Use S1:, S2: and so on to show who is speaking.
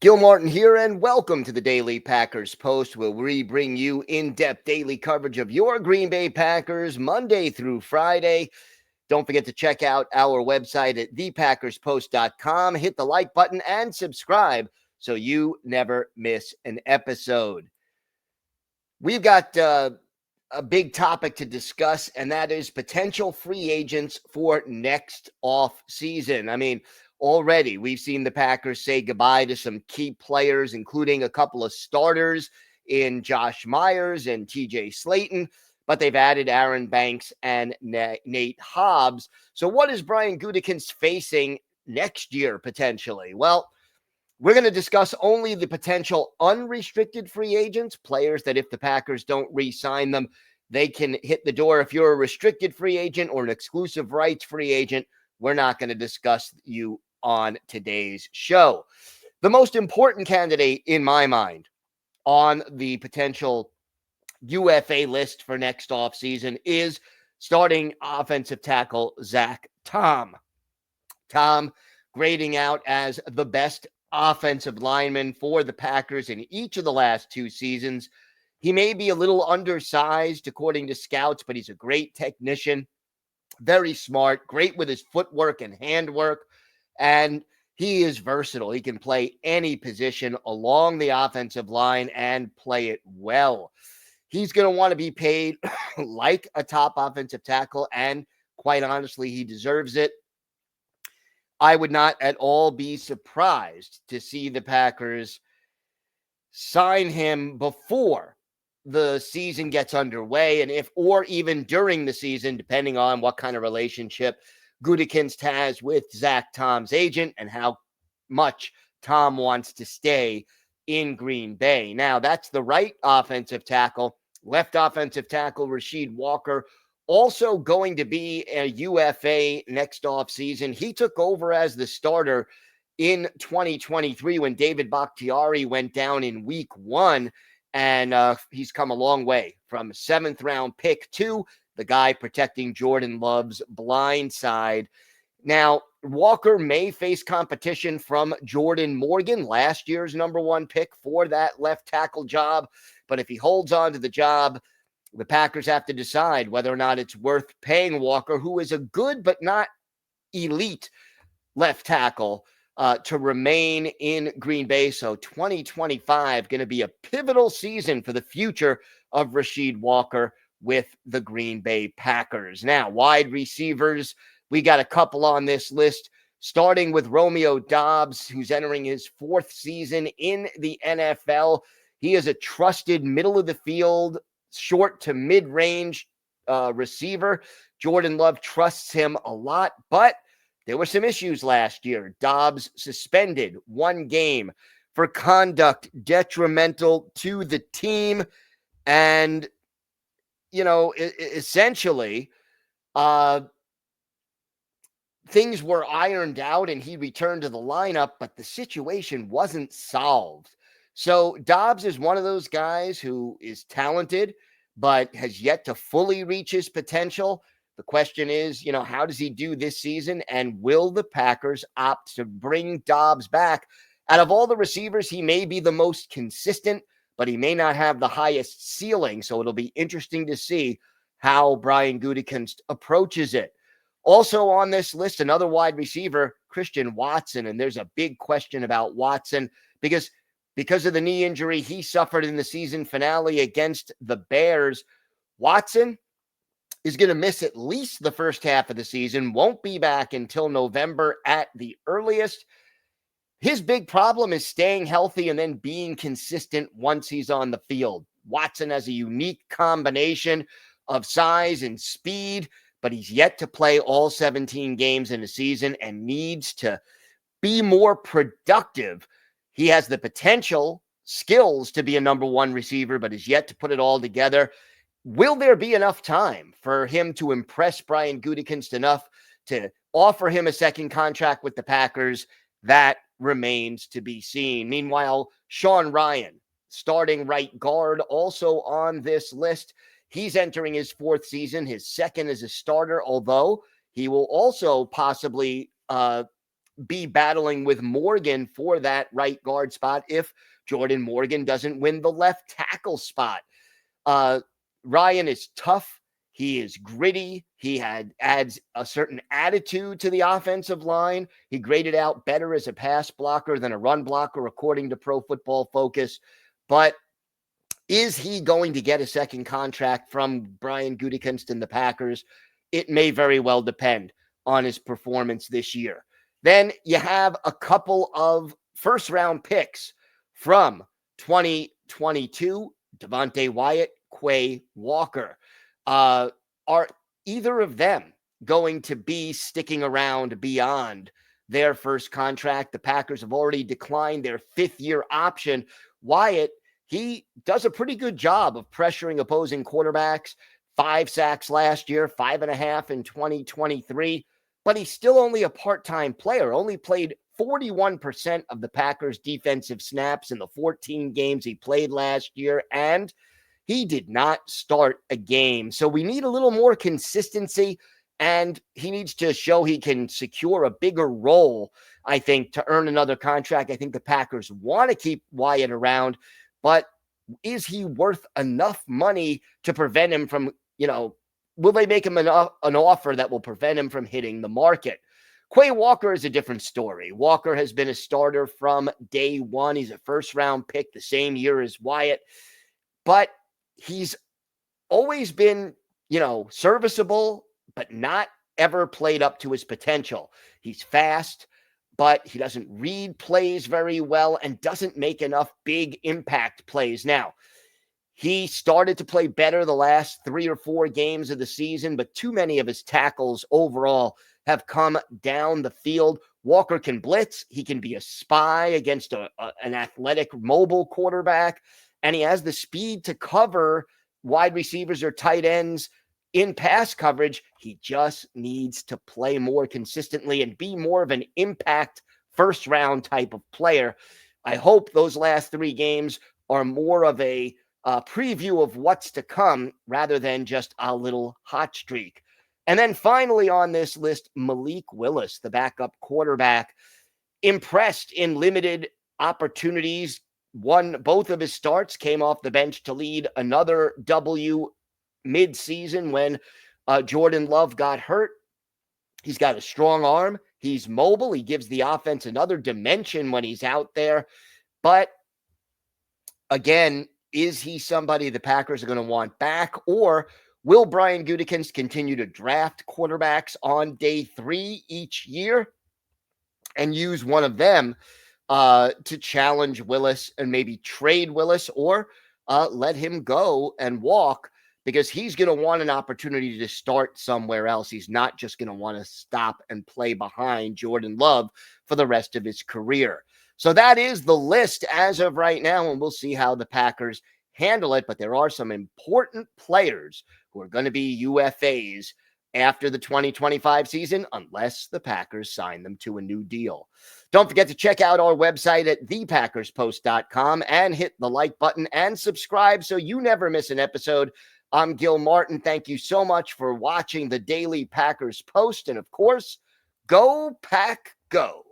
S1: Gil Martin here, and welcome to the Daily Packers Post, where we bring you in-depth daily coverage of your Green Bay Packers Monday through Friday. Don't forget to check out our website at thepackerspost.com. Hit the like button and subscribe so you never miss an episode. We've got a big topic to discuss, and that is potential free agents for next off season. Already we've seen the Packers say goodbye to some key players, including a couple of starters in Josh Myers and TJ Slayton, but they've added Aaron Banks and Nate Hobbs. So what is Brian Gutekunst facing next year potentially? Well, we're going to discuss only the potential unrestricted free agents, players that if the Packers don't re-sign them, they can hit the door. If you're a restricted free agent or an exclusive rights free agent, we're not going to discuss you on today's show. The most important candidate in my mind on the potential UFA list for next offseason is starting offensive tackle Zach Tom. Tom grading out as the best offensive lineman for the Packers in each of the last two seasons. He may be a little undersized according to scouts, but he's a great technician, very smart, great with his footwork and handwork, and he is versatile. He can play any position along the offensive line and play it well. He's going to want to be paid like a top offensive tackle, and quite honestly, he deserves it. I would not at all be surprised to see the Packers sign him before the season gets underway, and or even during the season, depending on what kind of relationship Gutekunst has with Zach Tom's agent and how much Tom wants to stay in Green Bay. Now, that's the right offensive tackle. Left offensive tackle Rasheed Walker also going to be a UFA next offseason. He took over as the starter in 2023 when David Bakhtiari went down in week 1, and he's come a long way from 7th-round pick to the guy protecting Jordan Love's blind side. Now, Walker may face competition from Jordan Morgan, last year's number 1 pick for that left tackle job, but if he holds on to the job, the Packers have to decide whether or not it's worth paying Walker, who is a good but not elite left tackle, to remain in Green Bay. So 2025 going to be a pivotal season for the future of Rasheed Walker with the Green Bay Packers. Now, wide receivers, we got a couple on this list, starting with Romeo Doubs, who's entering his 4th season in the NFL. He is a trusted middle-of-the-field, short to mid-range receiver. Jordan Love trusts him a lot, but there were some issues last year. Doubs suspended 1 game for conduct detrimental to the team. And, essentially, things were ironed out and he returned to the lineup, but the situation wasn't solved. So Doubs is one of those guys who is talented, but has yet to fully reach his potential. The question is, how does he do this season? And will the Packers opt to bring Doubs back? Out of all the receivers, he may be the most consistent, but he may not have the highest ceiling. So it'll be interesting to see how Brian Gutekunst approaches it. Also on this list, another wide receiver, Christian Watson. And there's a big question about Watson because of the knee injury he suffered in the season finale against the Bears. Watson is going to miss at least the first half of the season, won't be back until November at the earliest. His big problem is staying healthy and then being consistent once he's on the field. Watson has a unique combination of size and speed, but he's yet to play all 17 games in a season and needs to be more productive. He has the potential, skills to be a number 1 receiver, but is yet to put it all together. Will there be enough time for him to impress Brian Gutekunst enough to offer him a second contract with the Packers? That remains to be seen. Meanwhile, Sean Ryan, starting right guard, also on this list. He's entering his 4th season, his 2nd as a starter, although he will also possibly be battling with Morgan for that right guard spot if Jordan Morgan doesn't win the left tackle spot. Ryan is tough. He is gritty. He adds a certain attitude to the offensive line. He graded out better as a pass blocker than a run blocker, according to Pro Football Focus. But is he going to get a second contract from Brian Gutekunst and the Packers? It may very well depend on his performance this year. Then you have a couple of first-round picks from 2022, Devontae Wyatt, Quay Walker. Are either of them going to be sticking around beyond their first contract? The Packers have already declined their fifth-year option. Wyatt, he does a pretty good job of pressuring opposing quarterbacks. 5 sacks last year, 5.5 in 2023, but he's still only a part-time player, only played 41% of the Packers' defensive snaps in the 14 games he played last year, and he did not start a game. So we need a little more consistency, and he needs to show he can secure a bigger role, I think, to earn another contract. I think the Packers want to keep Wyatt around, but is he worth enough money to prevent him from, will they make him an offer that will prevent him from hitting the market? Quay Walker is a different story. Walker has been a starter from day one. He's a first-round pick the same year as Wyatt, but he's always been, serviceable, but not ever played up to his potential. He's fast, but he doesn't read plays very well and doesn't make enough big impact plays. Now, he started to play better the last 3 or 4 games of the season, but too many of his tackles overall have come down the field. Walker can blitz. He can be a spy against an athletic, mobile quarterback, and he has the speed to cover wide receivers or tight ends in pass coverage. He just needs to play more consistently and be more of an impact first-round type of player. I hope those last 3 games are more of a preview of what's to come rather than just a little hot streak. And then finally on this list, Malik Willis, the backup quarterback, impressed in limited opportunities. Both of his starts, came off the bench to lead another W mid-season when Jordan Love got hurt. He's got a strong arm. He's mobile. He gives the offense another dimension when he's out there. But again, is he somebody the Packers are going to want back, or will Brian Gutekunst continue to draft quarterbacks on day 3 each year and use one of them to challenge Willis and maybe trade Willis, or let him go and walk, because he's going to want an opportunity to start somewhere else. He's not just going to want to stop and play behind Jordan Love for the rest of his career. So that is the list as of right now, and we'll see how the Packers handle it. But there are some important players who are going to be UFAs after the 2025 season, unless the Packers sign them to a new deal. Don't forget to check out our website at thepackerspost.com and hit the like button and subscribe so you never miss an episode. I'm Gil Martin. Thank you so much for watching the Daily Packers Post. And of course, go Pack Go.